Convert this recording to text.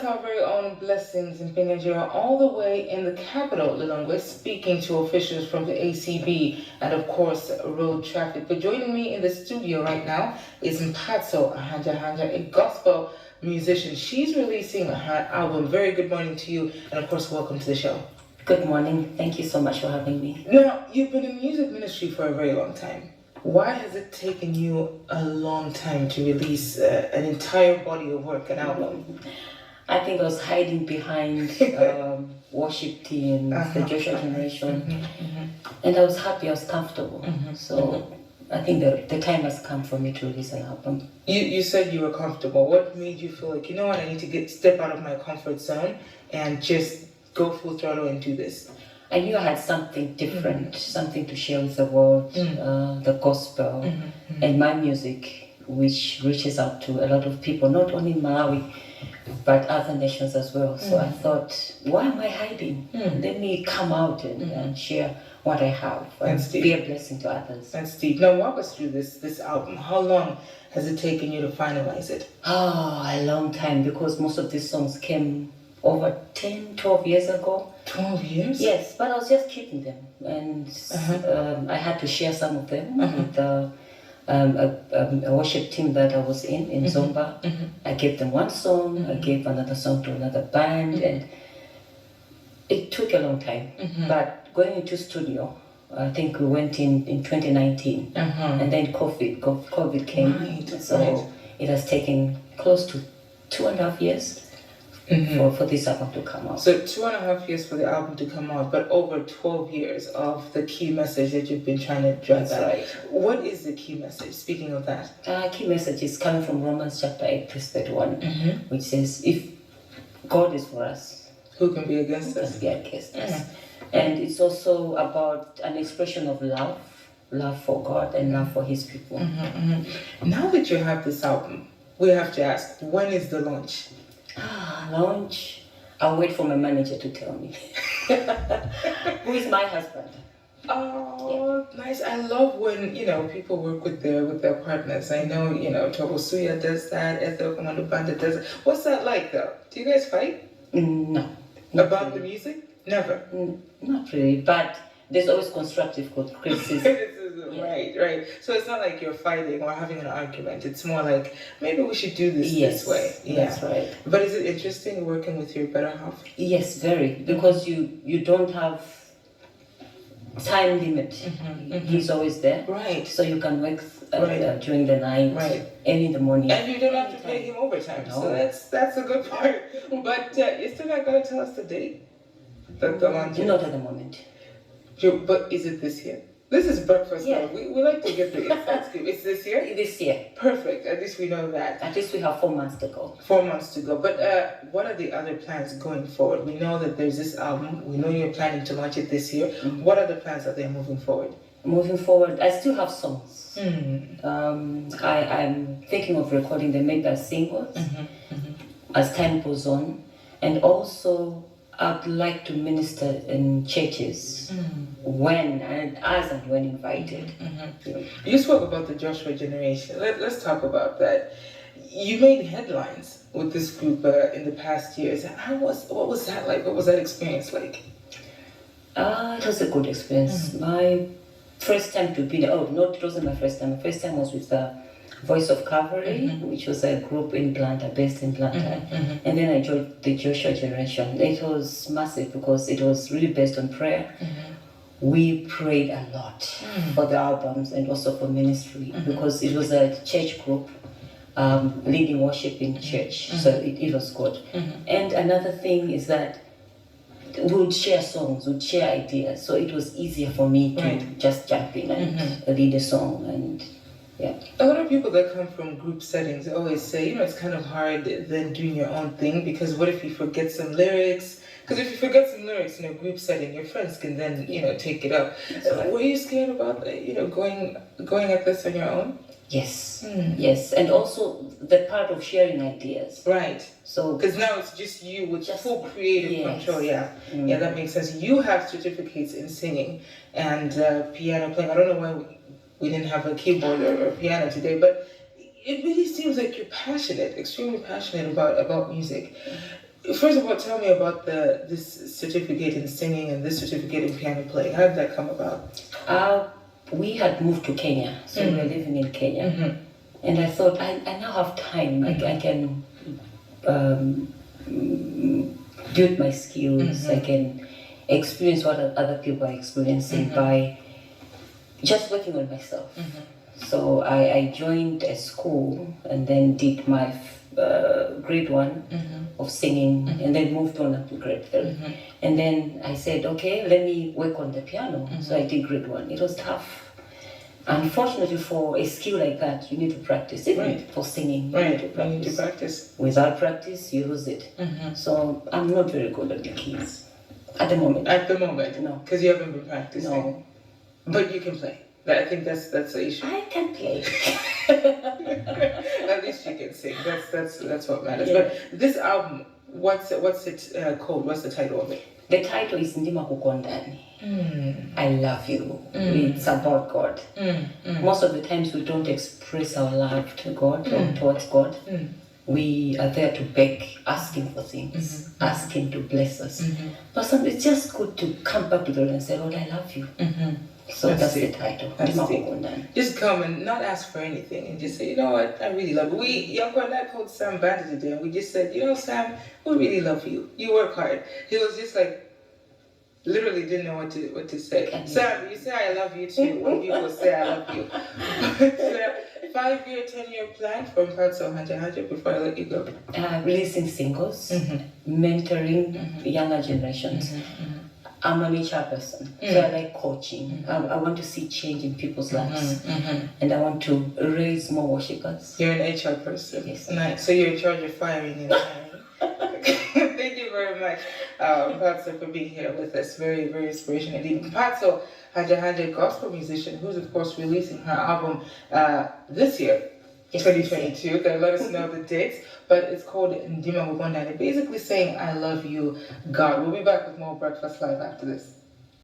Our very own blessings in Nigeria, all the way in the capital, Lilongwe, speaking to officials from the ACB and, of course, road traffic. But joining me in the studio right now is Mphatso Hanjahanja, a gospel musician. She's releasing her album. Very good morning to you, and of course, welcome to the show. Good morning. Thank you so much for having me. Now, you've been in music ministry for a very long time. Why has it taken you a long time to release an entire body of work, an album? I think I was hiding behind worship teams, the Joshua generation, and I was happy, I was comfortable. So I think the time has come for me to release an album. You said you were comfortable. What made you feel like, you know what, I need to step out of my comfort zone and just go full throttle and do this? I knew I had something different, something to share with the world, the gospel, and my music, which reaches out to a lot of people, not only in Malawi, but other nations as well. So I thought, why am I hiding? Let me come out and share what I have and be a blessing to others. That's deep. Now walk us through this album. How long has it taken you to finalize it? Oh, a long time, because most of these songs came over 10, 12 years ago. 12 years? Yes, but I was just keeping them. And I had to share some of them with a worship team that I was in Zomba. I gave them one song, I gave another song to another band, and it took a long time. But going into studio, I think we went in 2019, and then COVID came, it has taken close to 2.5 years for this album to come out. So 2.5 years for the album to come out, but over 12 years of the key message that you've been trying to drive. That's right. What is the key message, speaking of that? Key message is coming from Romans chapter 8, verse 31, which says, if God is for us, who can be against us? Who can be against us? And it's also about an expression of love for God and love for His people. Now that you have this album, we have to ask, when is the launch? Launch? I'll wait for my manager to tell me. Who is my husband? Oh, yeah. Nice. I love when, people work with their partners. I know, Tobo Suya does that, Ethel Commando Banda does it. What's that like, though? Do you guys fight? No. About the music? Never? Not really, but there's always constructive criticism. Right. So it's not like you're fighting or having an argument. It's more like, maybe we should do this way. Yeah. That's right. But is it interesting working with your better half? Yes, very. Because you don't have time limit. He's always there. Right. So you can work during the night, and in the morning. And you don't have to pay him overtime. No. So that's a good part. But you're still not going to tell us the date? The launch? Not at the moment. But is it this year? This is breakfast. Yeah. We like to get the inside scoop. It's this year? This year. Perfect. At least we know that. At least we have 4 months to go. 4 months to go. But what are the other plans going forward? We know that there's this album. We know you're planning to launch it this year. What other plans are there moving forward? Moving forward, I still have songs. I'm thinking of recording them maybe as singles as time goes on. And also, I'd like to minister in churches when invited. You spoke about the Joshua generation. Let's talk about that. You made headlines with this group in the past years. What was that like? What was that experience like? It was a good experience. My first time to be there. It wasn't my first time. My first time was with the Voice of Calvary, which was a group in Blanta, based in Blanta. And then I joined the Joshua generation. It was massive because it was really based on prayer. We prayed a lot for the albums and also for ministry because it was a church group leading worship in church. So it was good. And another thing is that we would share songs, we would share ideas. So it was easier for me to just jump in and lead a song. And yeah. A lot of people that come from group settings always say, it's kind of hard than doing your own thing because what if you forget some lyrics? Because if you forget some lyrics in a group setting, your friends can then, take it up. Were you scared about, going at this on your own? Yes. Yes. And also the part of sharing ideas. Right. So because now it's just you with full creative control. Yeah. Yeah, that makes sense. You have certificates in singing and piano playing. I don't know why we didn't have a keyboard or piano today, but it really seems like you're passionate, extremely passionate about music. First of all, tell me about this certificate in singing and this certificate in piano playing. How did that come about? We had moved to Kenya, so we were living in Kenya. And I thought, I now have time. I can build my skills. I can experience what other people are experiencing by just working on myself. So I joined a school and then did my grade 1 of singing and then moved on up to grade 3. And then I said, okay, let me work on the piano. So I did grade 1. It was tough. Unfortunately, for a skill like that, you need to practice. Even for singing, you need to practice. You need to practice. Without practice, you lose it. So I'm not very good at the keys at the moment. At the moment? No. Because you haven't been practicing? No. But you can play. I think that's the issue. I can play. At least you can sing. That's what matters. Yeah. But this album, what's it called? What's the title of it? The title is NDIMAKUKONDANI. I love you. It's about God. Most of the times we don't express our love to God or towards God. We are there to beg, asking for things, asking to bless us. But sometimes it's just good to come back to God and say, Lord, I love you. So that's the title. Just come and not ask for anything and just say, you know what, I really love you. Young one that called Sam Bandit today, and we just said, you know, Sam, we really love you. You work hard. He was just like, literally didn't know what to say. Sam, you say I love you too when people say I love you. 5-year, 10-year plan for Mphatso Hanjahanja before I let you go. Releasing singles, mentoring younger generations. I'm an HR person, so I like coaching. I want to see change in people's lives, and I want to raise more worshippers. You're an HR person? Yes. Nice. So you're in charge of firing and hiring. Thank you very much, Mphatso, for being here with us. Very, very inspirational indeed. Mphatso Hanjahanja, gospel musician, who's of course releasing her album this year. 2022. They'll let us know the dates, but it's called NDIMAKUKONDANI, basically saying I love you, God. We'll be back with more Breakfast Live after this.